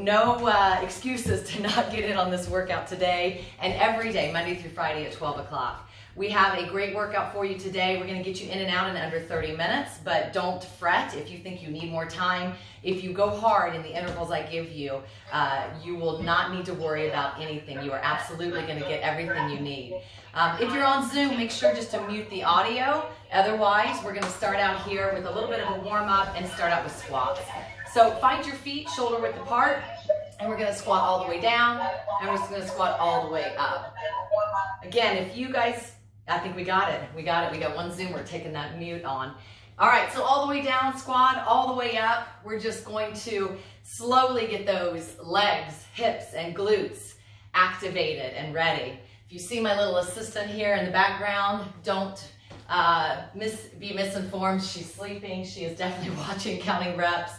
excuses to not get in on this workout today and every day, Monday through Friday at 12 o'clock. We have a great workout for you today. We're going to get you in and out in under 30 minutes, but don't fret if you think you need more time. If you go hard in the intervals I give you, you will not need to worry about anything. You are absolutely going to get everything you need. If you're on Zoom, make sure just to mute the audio. Otherwise, we're going to start out here with a little bit of a warm-up and start out with squats. So find your feet shoulder width apart, and we're going to squat all the way down, and we're just going to squat all the way up. Again, if you guys, I think we got it. We got one Zoomer taking that mute on. All right, so all the way down, squat, all the way up. We're just going to slowly get those legs, hips, and glutes activated and ready. If you see my little assistant here in the background, don't be misinformed. She's sleeping. She is definitely watching, counting reps.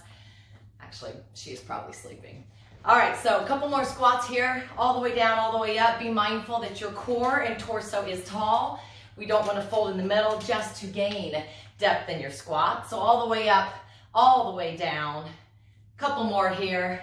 Actually, she is probably sleeping. All right, so a couple more squats here, all the way down, all the way up. Be mindful that your core and torso is tall. We don't want to fold in the middle just to gain depth in your squat. So all the way up, all the way down. Couple more here.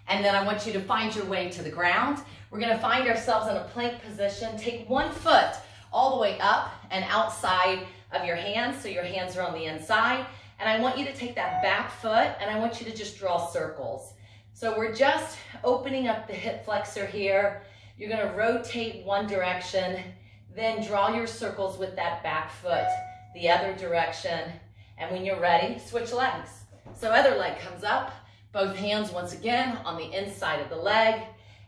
And then I want you to find your way to the ground. We're going to find ourselves in a plank position. Take one foot all the way up and outside of your hands, so your hands are on the inside. And I want you to take that back foot and I want you to just draw circles. So we're just opening up the hip flexor here. You're going to rotate one direction, then draw your circles with that back foot the other direction. And when you're ready, switch legs. So other leg comes up, both hands once again on the inside of the leg,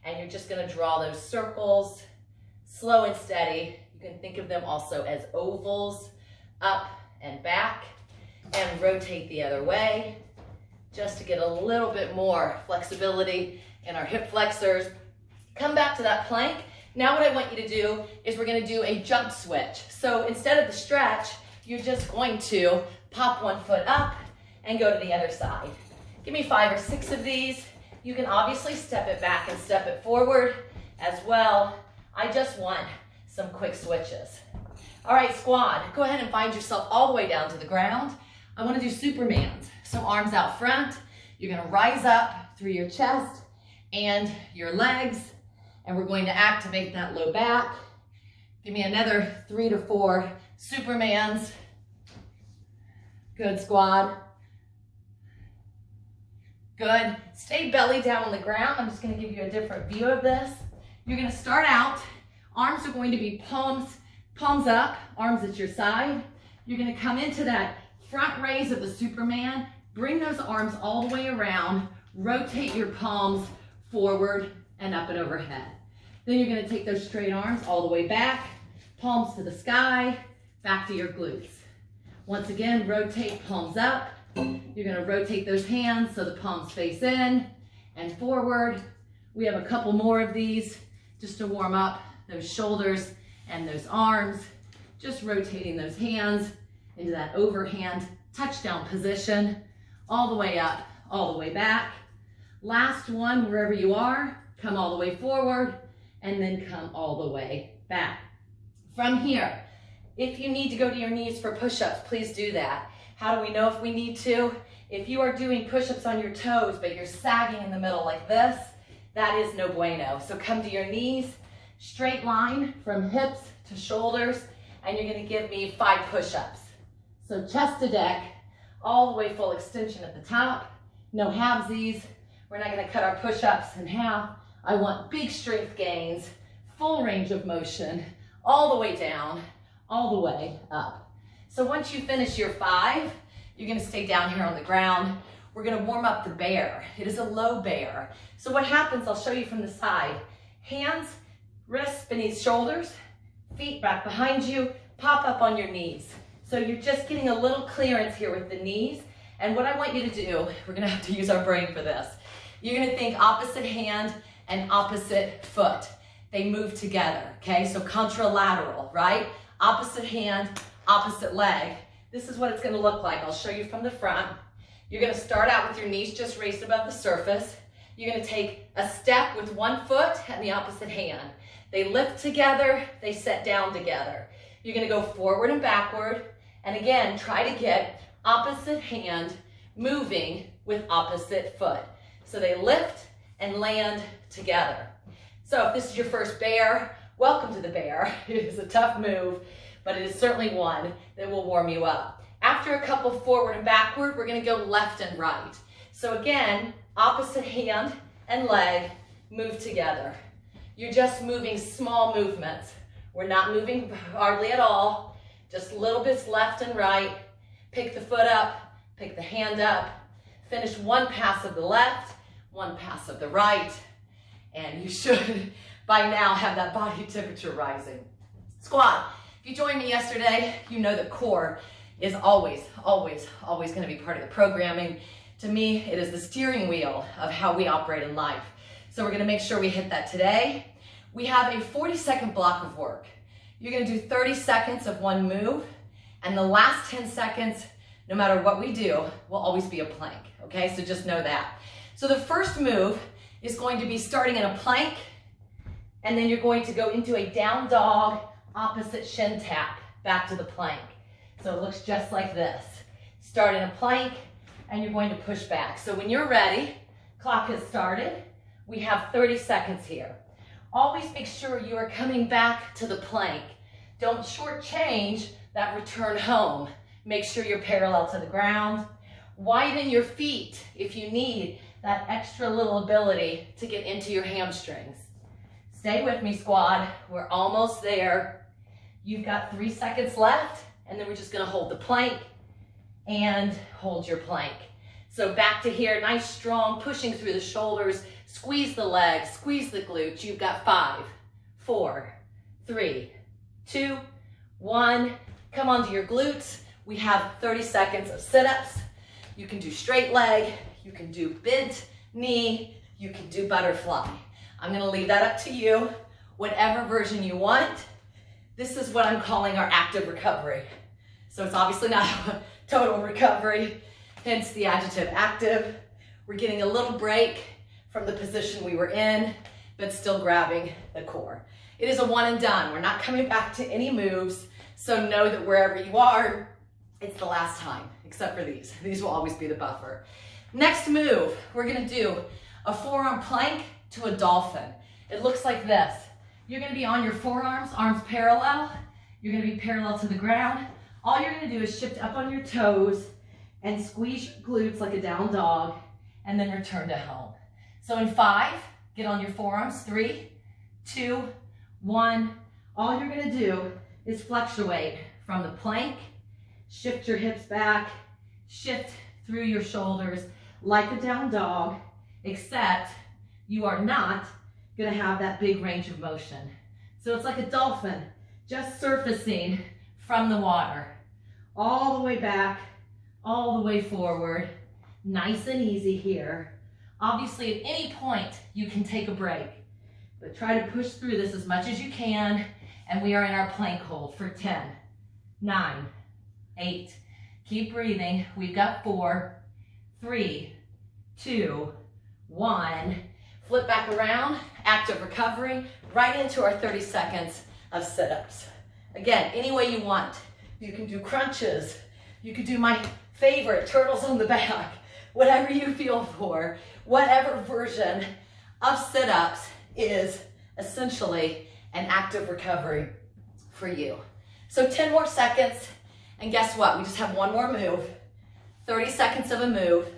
and you're just going to draw those circles slow and steady. You can think of them also as ovals, up and back, and rotate the other way just to get a little bit more flexibility in our hip flexors. Come back to that plank. Now what I want you to do is we're going to do a jump switch. So instead of the stretch, you're just going to pop one foot up and go to the other side. Give me 5 or 6 of these. You can obviously step it back and step it forward as well. I just want some quick switches. All right, squad, go ahead and find yourself all the way down to the ground. I want to do Supermans. So arms out front. You're going to rise up through your chest and your legs, and we're going to activate that low back. Give me another 3 to 4 Supermans. Good, squad. Good. Stay belly down on the ground. I'm just going to give you a different view of this. You're going to start out. Arms are going to be palms up, arms at your side. You're going to come into that front raise of the Superman. Bring those arms all the way around. Rotate your palms forward and up and overhead. Then you're going to take those straight arms all the way back, palms to the sky, back to your glutes. Once again, rotate palms up. You're going to rotate those hands so the palms face in and forward. We have a couple more of these just to warm up those shoulders and those arms. Just rotating those hands into that overhand touchdown position, all the way up, all the way back. Last one, wherever you are, come all the way forward and then come all the way back. From here, if you need to go to your knees for push-ups, please do that. How do we know if we need to? If you are doing push-ups on your toes, but you're sagging in the middle like this, that is no bueno. So come to your knees, straight line from hips to shoulders, and you're going to give me 5 push-ups. So chest to deck, all the way full extension at the top, no halvesies. We're not going to cut our push-ups in half. I want big strength gains, full range of motion, all the way down, all the way up. So once you finish your 5, you're going to stay down here on the ground. We're going to warm up the bear. It is a low bear. So what happens, I'll show you from the side. Hands, wrists beneath shoulders, feet back behind you, pop up on your knees. So you're just getting a little clearance here with the knees. And what I want you to do, we're going to have to use our brain for this. You're going to think opposite hand and opposite foot. They move together, okay? So contralateral, right? Opposite hand, opposite leg. This is what it's going to look like. I'll show you from the front. You're going to start out with your knees just raised above the surface. You're going to take a step with one foot and the opposite hand. They lift together, they set down together. You're going to go forward and backward. And again, try to get opposite hand moving with opposite foot. So they lift and land together. So if this is your first bear, welcome to the bear. It is a tough move, but it is certainly one that will warm you up. After a couple forward and backward, we're gonna go left and right. So again, opposite hand and leg move together. You're just moving small movements. We're not moving hardly at all, just little bits left and right. Pick the foot up, pick the hand up, finish one pass of the left, one pass of the right, and you should by now have that body temperature rising. Squat. If you joined me yesterday, you know that core is always going to be part of the programming. To me, it is the steering wheel of how we operate in life. So we're going to make sure we hit that today. We have a 40-second block of work. You're going to do 30 seconds of one move, and the last 10 seconds, no matter what we do, will always be a plank, okay? So just know that. So the first move is going to be starting in a plank, and then you're going to go into a down dog, opposite shin tap, back to the plank. So it looks just like this. Start in a plank, and you're going to push back. So when you're ready, clock has started. We have 30 seconds here. Always make sure you are coming back to the plank. Don't shortchange that return home. Make sure you're parallel to the ground. Widen your feet if you need that extra little ability to get into your hamstrings. Stay with me, squad. We're almost there. You've got 3 seconds left, and then we're just gonna hold the plank and hold your plank. So back to here, nice strong, pushing through the shoulders, squeeze the legs, squeeze the glutes. You've got 5, 4, 3, 2, 1. Come onto your glutes. We have 30 seconds of sit-ups. You can do straight leg, you can do bent knee, you can do butterfly. I'm gonna leave that up to you, whatever version you want. This is what I'm calling our active recovery. So it's obviously not a total recovery, hence the adjective active. We're getting a little break from the position we were in, but still grabbing the core. It is a one and done. We're not coming back to any moves, so know that wherever you are, it's the last time, except for these. These will always be the buffer. Next move, we're gonna do a forearm plank to a dolphin. It looks like this. You're gonna be on your forearms, arms parallel. You're gonna be parallel to the ground. All you're gonna do is shift up on your toes and squeeze your glutes like a down dog, and then return to home. So in 5, get on your forearms, 3, 2, 1. All you're gonna do is fluctuate from the plank, shift your hips back, shift through your shoulders like a down dog, except you are not gonna have that big range of motion. So it's like a dolphin, just surfacing from the water. All the way back, all the way forward, nice and easy here. Obviously, at any point, you can take a break, but try to push through this as much as you can, and we are in our plank hold for 10, 9, 8. Keep breathing. We've got 4, 3, 2, 1. Flip back around, active recovery, right into our 30 seconds of sit-ups. Again, any way you want. You can do crunches. You can do my favorite, turtles on the back. Whatever you feel for, whatever version of sit-ups is essentially an active recovery for you. So 10 more seconds, and guess what? We just have one more move. 30 seconds of a move,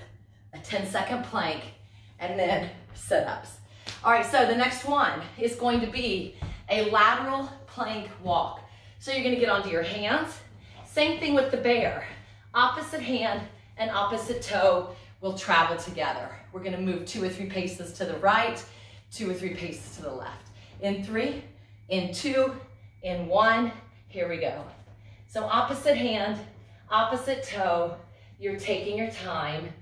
a 10-second plank, and then sit-ups. All right, so the next one is going to be a lateral plank walk. So you're gonna get onto your hands. Same thing with the bear. Opposite hand and opposite toe will travel together. We're gonna move 2 or 3 paces to the right, 2 or 3 paces to the left. In 3, in 2, in 1, here we go. So opposite hand, opposite toe, you're taking your time,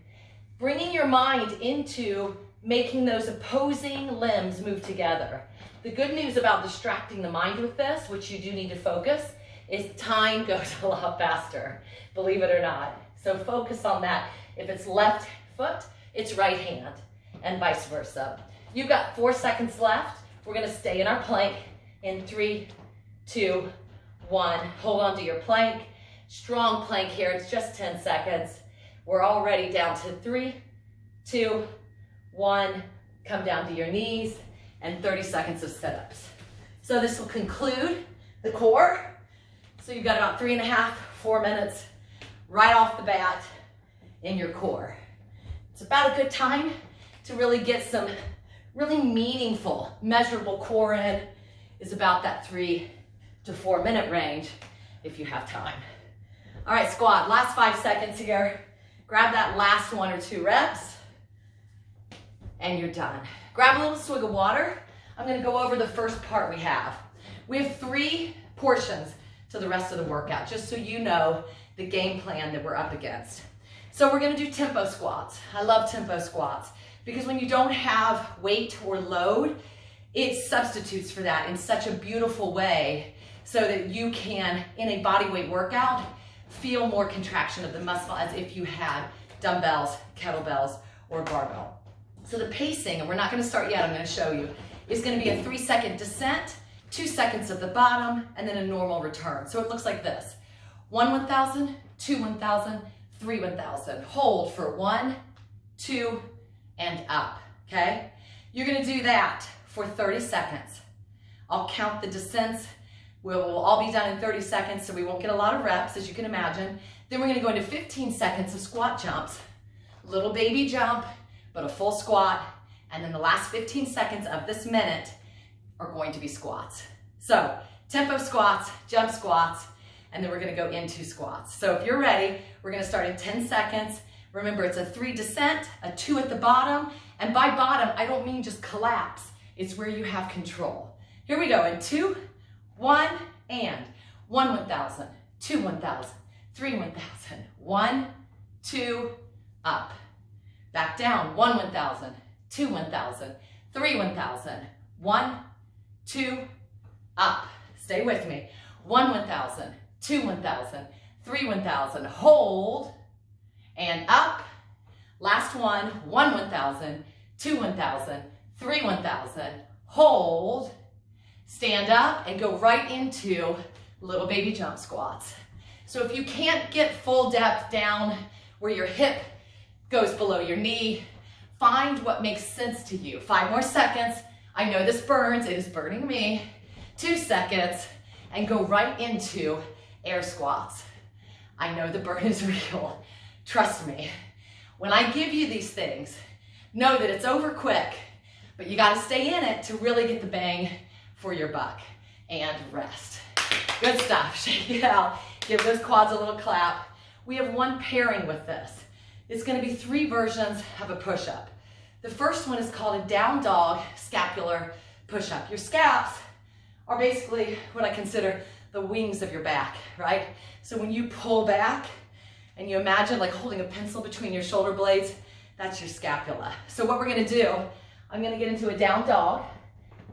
bringing your mind into making those opposing limbs move together. The good news about distracting the mind with this, which you do need to focus, is time goes a lot faster, believe it or not. So focus on that. If it's left foot, it's right hand, and vice versa. You've got 4 seconds left. We're gonna stay in our plank in 3, 2, 1. Hold on to your plank. Strong plank here, it's just 10 seconds. We're already down to 3, 2, 1. come down to your knees, and 30 seconds of sit-ups. So this will conclude the core. So you've got about 3.5, 4 minutes right off the bat in your core. It's about a good time to really get some really meaningful, measurable core in. Is about that 3 to 4 minute range if you have time. All right, squat, last 5 seconds here. Grab that last 1 or 2 reps and you're done. Grab a little swig of water. I'm gonna go over the first part we have. We have 3 portions to the rest of the workout, just so you know the game plan that we're up against. So we're gonna do tempo squats. I love tempo squats because when you don't have weight or load, it substitutes for that in such a beautiful way so that you can, in a bodyweight workout, feel more contraction of the muscle as if you had dumbbells, kettlebells, or barbell. So the pacing, and we're not gonna start yet, I'm gonna show you, is gonna be a 3-second descent, 2 seconds at the bottom, and then a normal return. So it looks like this. 1 1,000, 2 1,000, 3 1,000. Hold for 1, 2, and up, okay? You're gonna do that for 30 seconds. I'll count the descents. We'll all be done in 30 seconds, so we won't get a lot of reps, as you can imagine. Then we're gonna go into 15 seconds of squat jumps. Little baby jump, but a full squat. And then the last 15 seconds of this minute are going to be squats. So tempo squats, jump squats, and then we're gonna go into squats. So if you're ready, we're gonna start in 10 seconds. Remember, it's a 3 descent, a 2 at the bottom, and by bottom, I don't mean just collapse. It's where you have control. Here we go, in 2, 1, and 1 1,000, 2 1,000, 3 1,000, 1, 2, up. Back down, 1 1,000, 2 1,000, 3 1,000, 1, 2, up. Stay with me. 1 1,000, 2 1,000, 3 1,000. Hold and up. Last one. 1 1,000, 2 1,000, 3 1,000. Hold. Stand up and go right into little baby jump squats. So if you can't get full depth down where your hip goes below your knee, find what makes sense to you. 5 more seconds. I know this burns. It is burning me. 2 seconds and go right into air squats. I know the burn is real. Trust me. When I give you these things, know that it's over quick, but you got to stay in it to really get the bang for your buck. And rest. Good stuff. Shake it out. Give those quads a little clap. We have one pairing with this. It's going to be 3 versions of a push-up. The first one is called a down dog scapular push-up. Your scaps are basically what I consider the wings of your back, right? So when you pull back and you imagine like holding a pencil between your shoulder blades, that's your scapula. So what we're going to do, I'm going to get into a down dog,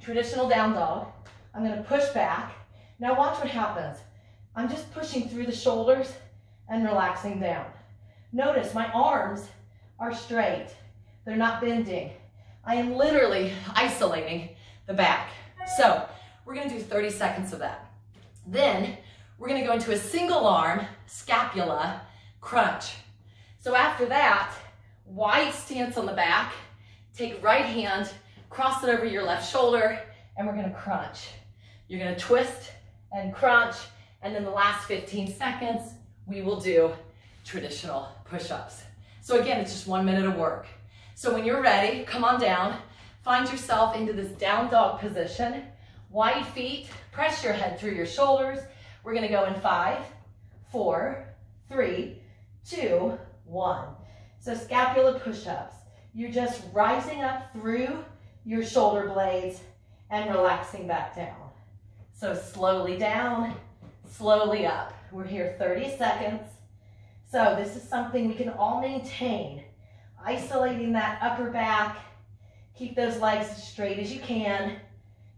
traditional down dog. I'm going to push back. Now watch what happens. I'm just pushing through the shoulders and relaxing down. Notice my arms are straight. They're not bending. I am literally isolating the back. So we're gonna do 30 seconds of that. Then we're gonna go into a single arm scapula crunch. So after that, wide stance on the back, take right hand, cross it over your left shoulder, and we're gonna crunch. You're gonna twist and crunch, and then the last 15 seconds, we will do traditional push-ups. So again, it's just 1 minute of work. So when you're ready, come on down, find yourself into this down dog position, wide feet, press your head through your shoulders. We're gonna go in 5, 4, 3, 2, 1. So scapula push-ups. You're just rising up through your shoulder blades and relaxing back down. So slowly down, slowly up. We're here 30 seconds. So this is something we can all maintain. Isolating that upper back. Keep those legs as straight as you can.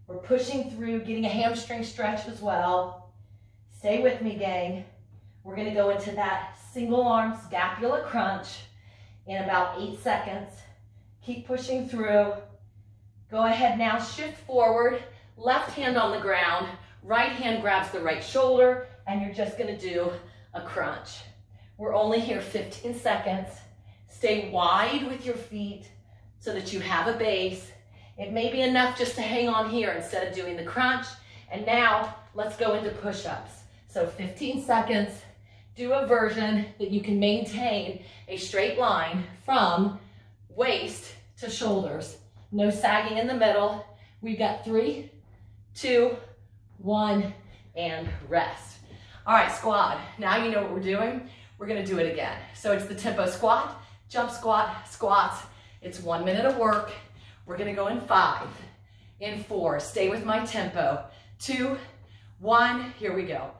We're pushing through, getting a hamstring stretch as well. Stay with me, gang. We're gonna go into that single arm scapula crunch in about 8 seconds. Keep pushing through. Go ahead now, shift forward. Left hand on the ground. Right hand grabs the right shoulder, and you're just gonna do a crunch. We're only here 15 seconds. Stay wide with your feet. so that you have a base. It may be enough just to hang on here instead of doing the crunch. And now let's go into push-ups. So 15 seconds, do a version that you can maintain a straight line from waist to shoulders. No sagging in the middle. We've got 3, 2, 1, and rest. All right, squad. Now you know what we're doing. We're gonna do it again. So it's the tempo squat, jump squat, squats. It's 1 minute of work. We're gonna go in 5, in 4. Stay with my tempo. 2, 1, here we go.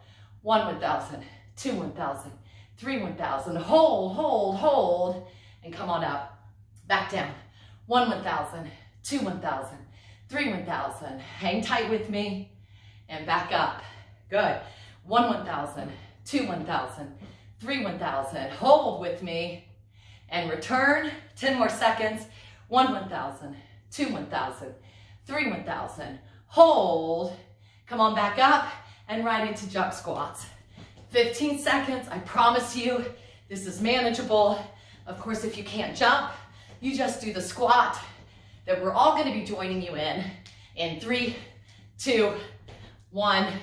1, 1,000, 2, 1,000, 3, 1,000. Hold, hold, hold, and come on up. Back down. 1, 1,000, 2, 1,000, 3, 1,000. Hang tight with me, and back up. Good. 1, 1,000, 2, 1,000, 3, 1,000. Hold with me, and return. 10 more seconds. 1, 1,000, 2, 1,000, 3, 1,000. Hold. Come on back up and right into jump squats. 15 seconds. I promise you, this is manageable. Of course, if you can't jump, you just do the squat that we're all going to be joining you in 3, 2, 1,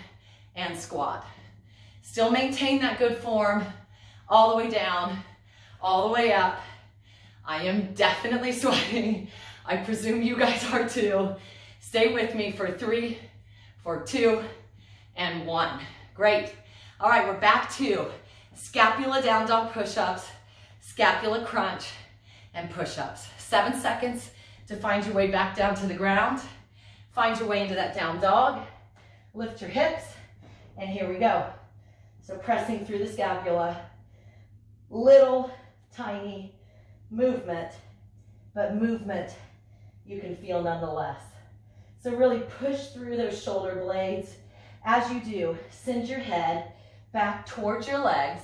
and squat. Still maintain that good form all the way down, all the way up. I am definitely sweating. I presume you guys are too. Stay with me for 3, for 2, and 1. Great. All right, we're back to scapula down dog push-ups, scapula crunch, and push-ups. 7 seconds to find your way back down to the ground. Find your way into that down dog. Lift your hips, and here we go. So pressing through the scapula. Little, tiny movement, but movement you can feel nonetheless. So really push through those shoulder blades. As you do, send your head back towards your legs.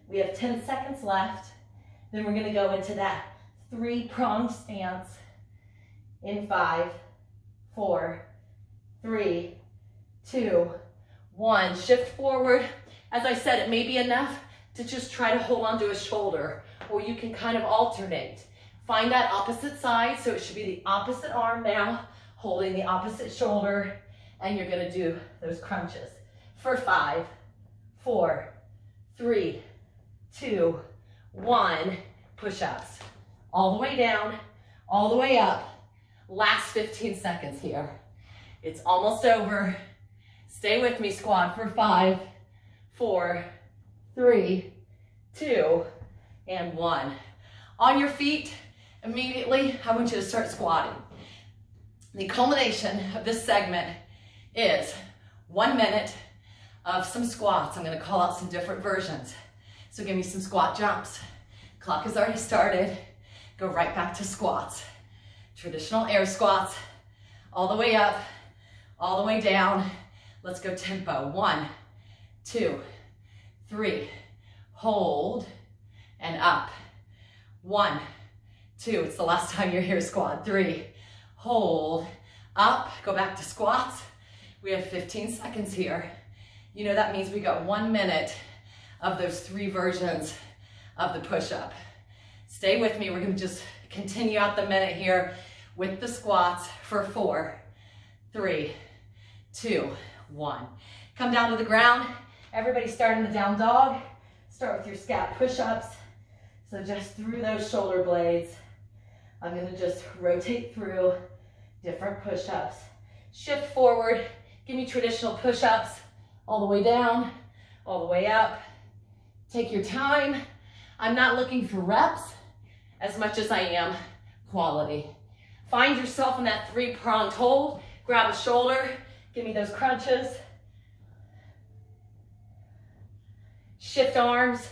We have 10 seconds left. Then we're going to go into that three-pronged stance in 5, 4, 3, 2, 1. Shift forward. As I said, it may be enough to just try to hold on to a shoulder, or you can kind of alternate. Find that opposite side, so it should be the opposite arm now, holding the opposite shoulder, and you're gonna do those crunches for 5, 4, 3, 2, 1. Push-ups. All the way down, all the way up. Last 15 seconds here. It's almost over. Stay with me, squad, for 5, 4, 3, 2, and 1. On your feet, immediately, I want you to start squatting. The culmination of this segment is 1 minute of some squats. I'm going to call out some different versions. So give me some squat jumps. Clock has already started. Go right back to squats. Traditional air squats, all the way up, all the way down. Let's go tempo. 1, 2, 3, hold, and up. 1, 2, it's the last time you're here, squad. 3, hold, up, go back to squats. We have 15 seconds here. You know that means we got 1 minute of those 3 versions of the push-up. Stay with me, we're gonna just continue out the minute here with the squats for 4, 3, 2, 1. Come down to the ground. Everybody start in the down dog. Start with your scap push-ups. So just through those shoulder blades, I'm gonna just rotate through different push-ups. Shift forward, give me traditional push-ups, all the way down, all the way up. Take your time. I'm not looking for reps as much as I am quality. Find yourself in that 3-pronged hold. Grab a shoulder, give me those crunches. Shift arms,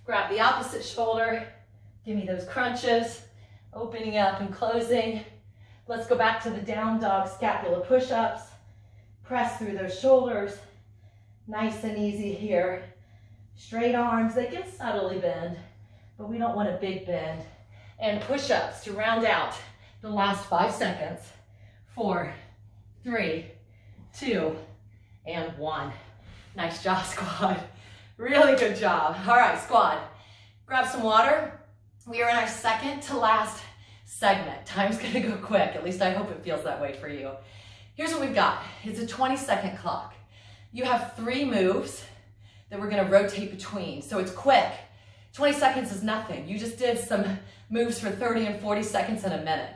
grab the opposite shoulder, give me those crunches, opening up and closing. Let's go back to the down dog scapula push-ups. Press through those shoulders. Nice and easy here. Straight arms, they can subtly bend, but we don't want a big bend. And push-ups to round out the last 5 seconds. 4, 3, 2, and 1. Nice job, squad. Really good job. All right, squad. Grab some water. We are in our second to last segment. Time's gonna go quick. At least I hope it feels that way for you. Here's what we've got. It's a 20-second clock. You have 3 moves that we're gonna rotate between. So it's quick. 20 seconds is nothing. You just did some moves for 30 and 40 seconds in a minute.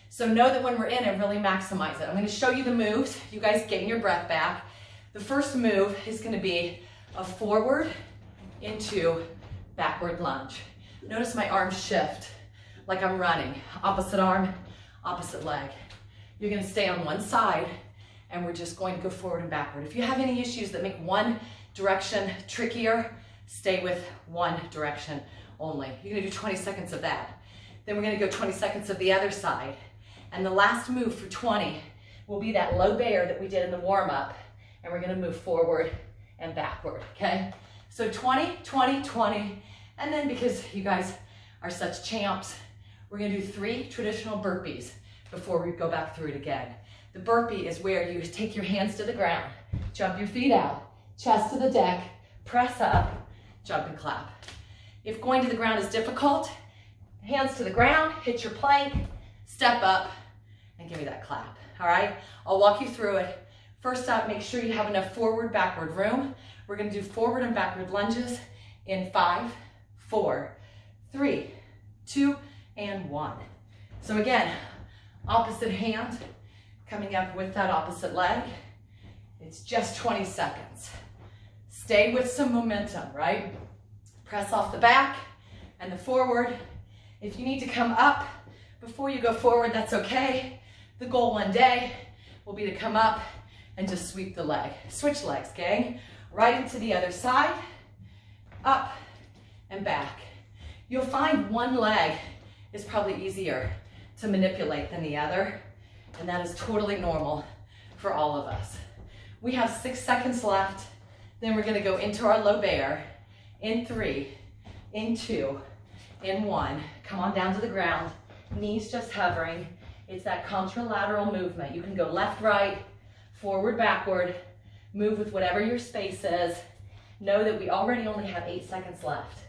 So know that when we're in it, really maximize it. I'm gonna show you the moves. You guys getting your breath back. The first move is gonna be a forward into backward lunge. Notice my arms shift like I'm running. Opposite arm, opposite leg. You're gonna stay on one side and we're just going to go forward and backward. If you have any issues that make one direction trickier, stay with one direction only. You're gonna do 20 seconds of that. Then we're gonna go 20 seconds of the other side. And the last move for 20 will be that low bear that we did in the warm-up. And we're gonna move forward and backward, okay? So 20, 20, 20. And then because you guys are such champs, we're gonna do 3 traditional burpees before we go back through it again. The burpee is where you take your hands to the ground, jump your feet out, chest to the deck, press up, jump and clap. If going to the ground is difficult, hands to the ground, hit your plank, step up, and give me that clap, all right? I'll walk you through it. First up, make sure you have enough forward, backward room. We're gonna do forward and backward lunges in 5, 4, 3, 2, and 1. So again, opposite hand coming up with that opposite leg. It's just 20 seconds. Stay with some momentum, right? Press off the back and the forward. If you need to come up before you go forward, that's okay. The goal one day will be to come up and just sweep the leg. Switch legs, gang. Right into the other side, up and back. You'll find one leg is probably easier to manipulate than the other, and that is totally normal for all of us. We have 6 seconds left, then we're gonna go into our low bear in 3, in 2, in 1. Come on down to the ground, knees just hovering. It's that contralateral movement. You can go left, right, forward, backward, move with whatever your space is. Know that we already only have 8 seconds left.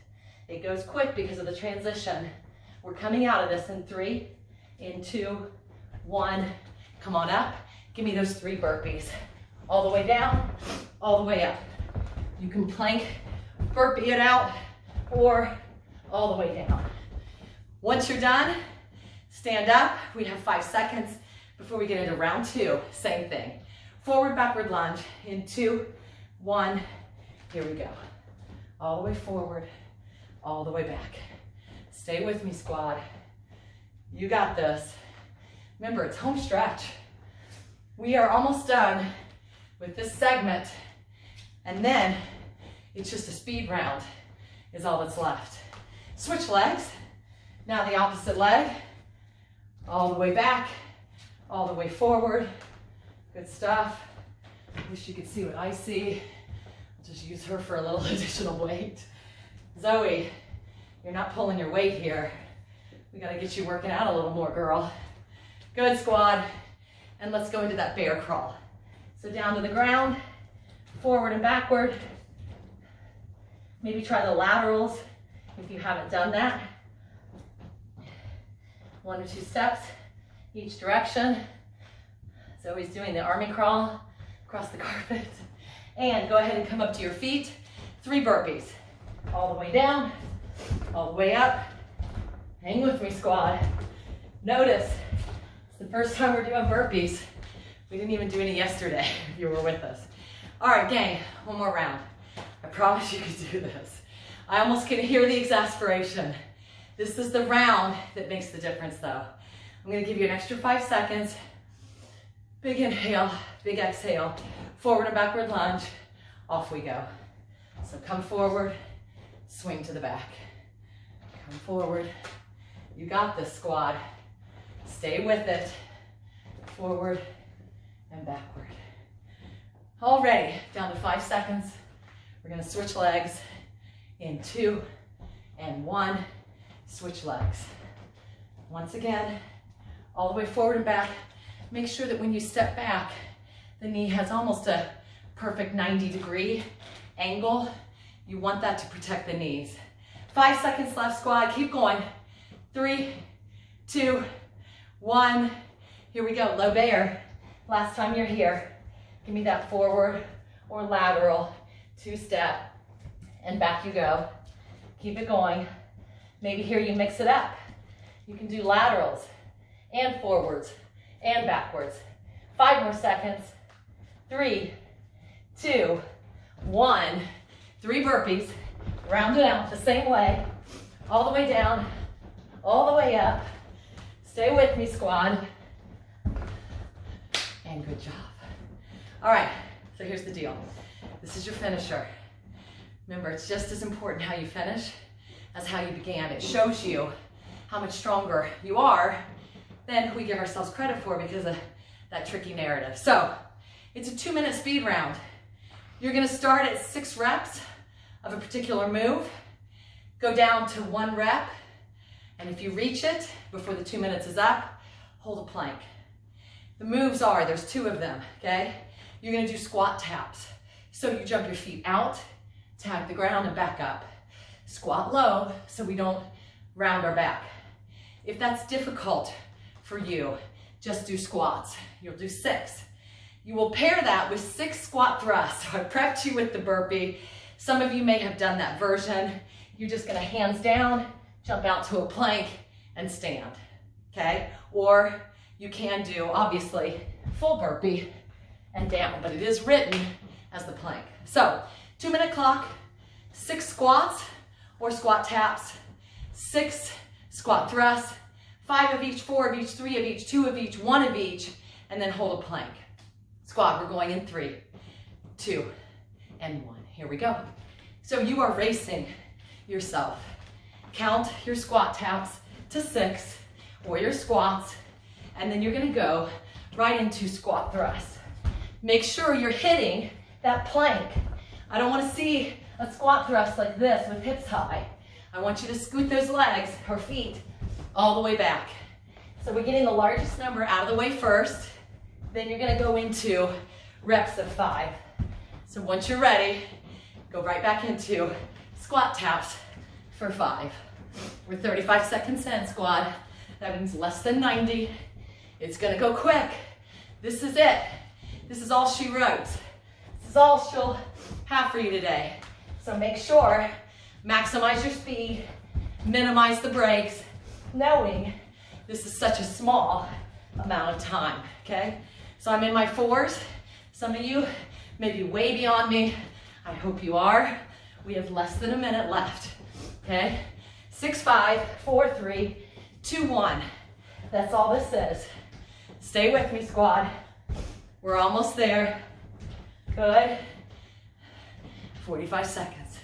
It goes quick because of the transition. We're coming out of this in 3, in 2, 1. Come on up. Give me those 3 burpees. All the way down, all the way up. You can plank, burpee it out, or all the way down. Once you're done, stand up. We have 5 seconds before we get into round 2. Same thing. Forward, backward lunge in 2, 1. Here we go. All the way forward, all the way back. Stay with me, squad. You got this. Remember, it's home stretch. We are almost done with this segment, and then it's just a speed round is all that's left. Switch legs. Now the opposite leg. All the way back, all the way forward. Good stuff. Wish you could see what I see. I'll just use her for a little additional weight. Zoe, you're not pulling your weight here. We gotta get you working out a little more, girl. Good, squad. And let's go into that bear crawl. So down to the ground, forward and backward. Maybe try the laterals if you haven't done that. 1 or 2 steps each direction. Zoe's doing the army crawl across the carpet. And go ahead and come up to your feet. 3 burpees. All the way down, all the way up. Hang with me, squad. Notice, it's the first time we're doing burpees. We didn't even do any yesterday, if you were with us. All right, gang, one more round. I promise you can do this. I almost can hear the exasperation. This is the round that makes the difference, though. I'm gonna give you an extra 5 seconds. Big inhale, big exhale. Forward and backward lunge. Off we go. So come forward, swing to the back. Come forward. You got this, squad. Stay with it. Forward and backward. Already, down to 5 seconds. We're gonna switch legs in 2 and 1. Switch legs. Once again, all the way forward and back. Make sure that when you step back, the knee has almost a perfect 90-degree angle. You want that to protect the knees. 5 seconds left, squad. Keep going. 3, 2, 1. Here we go, low bear. Last time you're here, give me that forward or lateral 2-step, and back you go. Keep it going. Maybe here you mix it up. You can do laterals and forwards and backwards. 5 more seconds. 3, 2, 1. 3 burpees. Round it out the same way. All the way down, all the way up. Stay with me, squad. And good job. All right, so here's the deal. This is your finisher. Remember, it's just as important how you finish as how you began. It shows you how much stronger you are than we give ourselves credit for because of that tricky narrative. So, it's a 2-minute speed round. You're gonna start at 6 reps of a particular move, go down to 1 rep, and if you reach it before the 2 minutes is up, hold a plank. The moves are, there's 2 of them, okay? You're gonna do squat taps. So you jump your feet out, tap the ground, and back up. Squat low so we don't round our back. If that's difficult for you, just do squats. You'll do 6. You will pair that with 6 squat thrusts. So I prepped you with the burpee. Some of you may have done that version. You're just gonna hands down, jump out to a plank, and stand, okay? Or you can do, obviously, full burpee and down, but it is written as the plank. So, 2-minute clock, 6 squats or squat taps, 6 squat thrusts, 5 of each, 4 of each, 3 of each, 2 of each, 1 of each, and then hold a plank. Squat, we're going in 3, 2, and 1. Here we go. So you are racing yourself. Count your squat taps to 6 or your squats, and then you're gonna go right into squat thrusts. Make sure you're hitting that plank. I don't wanna see a squat thrust like this with hips high. I want you to scoot those legs or feet all the way back. So we're getting the largest number out of the way first, then you're gonna go into reps of 5. So once you're ready, go right back into squat taps for 5. We're 35 seconds in, squad. That means less than 90. It's gonna go quick. This is it. This is all she wrote. This is all she'll have for you today. So make sure, maximize your speed, minimize the breaks, knowing this is such a small amount of time, okay? So I'm in my 4s. Some of you may be way beyond me. I hope you are. We have less than a minute left, okay? 6, 5, 4, 3, 2, 1. That's all this is. Stay with me, squad. We're almost there. Good. 45 seconds.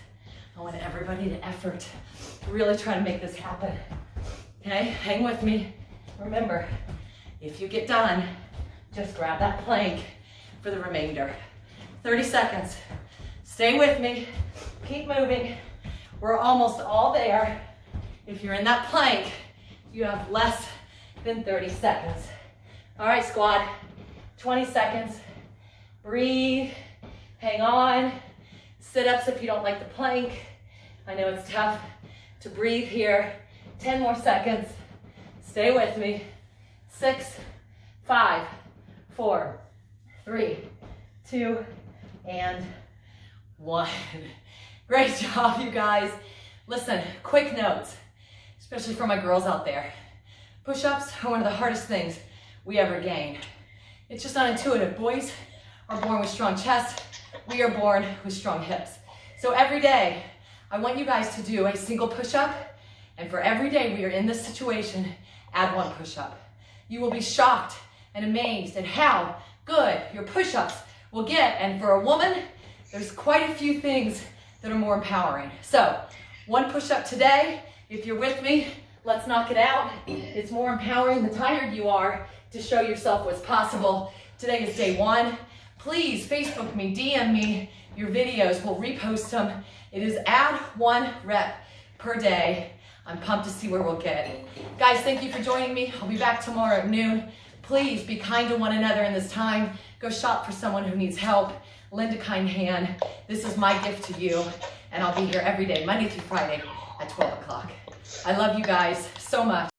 I want everybody to effort. Really try to make this happen. Okay, hang with me. Remember, if you get done, just grab that plank for the remainder. 30 seconds. Stay with me. Keep moving. We're almost all there. If you're in that plank, you have less than 30 seconds. All right, squad. 20 seconds. Breathe. Hang on. Sit-ups if you don't like the plank. I know it's tough to breathe here. 10 more seconds. Stay with me. 6, 5, 4, 3, 2, and 1. Great job, you guys. Listen, quick notes, especially for my girls out there. Push-ups are one of the hardest things we ever gain. It's just not intuitive. Boys are born with strong chests. We are born with strong hips. So every day, I want you guys to do a single push-up, and for every day we are in this situation, add 1 push-up. You will be shocked and amazed at how good your push-ups will get, and for a woman, there's quite a few things that are more empowering. So, 1 push-up today. If you're with me, let's knock it out. It's more empowering the tired you are to show yourself what's possible. Today is day 1. Please Facebook me, DM me your videos. We'll repost them. It is add 1 rep per day. I'm pumped to see where we'll get. Guys, thank you for joining me. I'll be back tomorrow at noon. Please be kind to one another in this time. Go shop for someone who needs help. Lend a kind hand. This is my gift to you, and I'll be here every day, Monday through Friday at 12 o'clock. I love you guys so much.